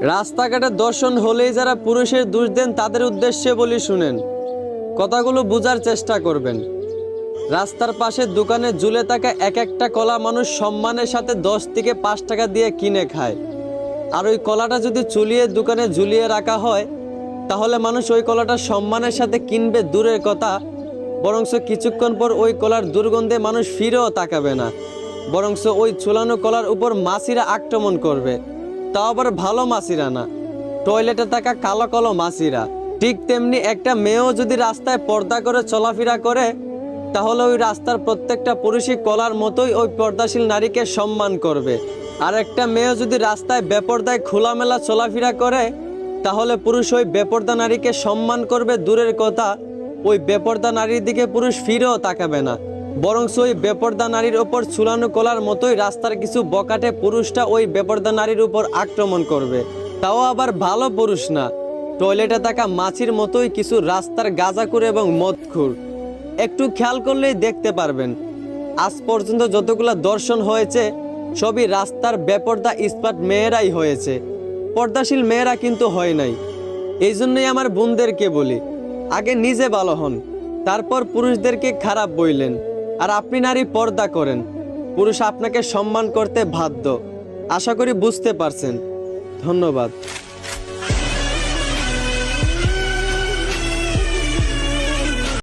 রাস্তাঘাটে দর্শন হলেই যারা পুরুষের দোষ দেন তাদের উদ্দেশ্যে বলি শুনেন, কথাগুলো বোঝার চেষ্টা করবেন। রাস্তার পাশে দোকানে ঝুলে থাকা এক একটা কলা মানুষ সম্মানের সাথে 10 থেকে 5 টাকা দিয়ে কিনে খায়। আর ওই কলাটা যদি চুলিয়ে দোকানে ঝুলিয়ে রাখা হয়, তাহলে মানুষ ওই কলাটা সম্মানের সাথে কিনবে দূরের কথা, বরঞ্চ কিছুক্ষণ পর ওই কলার দুর্গন্ধে মানুষ ফিরেও তাকাবে না, বরঞ্চ ওই ঝুলানো কলার উপর মাছিরা আক্রমণ করবে। তাও আবার ভালো মাছিরা না, টয়লেটে থাকা কালো কালো মাছিরা। ঠিক তেমনি একটা মেয়েও যদি রাস্তায় পর্দা করে চলাফেরা করে, তাহলে ওই রাস্তার প্রত্যেকটা পুরুষই কলার মতোই ওই পর্দাশীল নারীকে সম্মান করবে। আর একটা মেয়ে যদি রাস্তায় বেপর্দায় খোলামেলা চলাফেরা করে, তাহলে পুরুষ ওই বেপর্দা নারীকে সম্মান করবে দূরের কথা, ওই বেপর্দা নারীর দিকে পুরুষ ফিরেও তাকাবে না, বরং ওই বেপর্দা নারীর ওপর ঝুলানো কলার মতোই রাস্তার কিছু বকাটে পুরুষটা ওই বেপর্দা নারীর উপর আক্রমণ করবে। তাও আবার ভালো পুরুষ না, টয়লেটে থাকা মাছির মতোই কিছু রাস্তার গাঁজাখুর এবং মদখুর। একটু খেয়াল করলেই দেখতে পারবেন, আজ পর্যন্ত যতগুলো দর্শন হয়েছে সবই রাস্তার বেপর্দা ইস্পাত মেয়েরাই হয়েছে, পর্দাশীল মেয়েরা কিন্তু হয় নাই। এই জন্যই আমার বোনদেরকে বলি, আগে নিজে ভালো হন, তারপর পুরুষদেরকে খারাপ বললেন। আর আপনি নারী পর্দা করেন, পুরুষ আপনাকে সম্মান করতে বাধ্য। আশা করি বুঝতে পারছেন। ধন্যবাদ।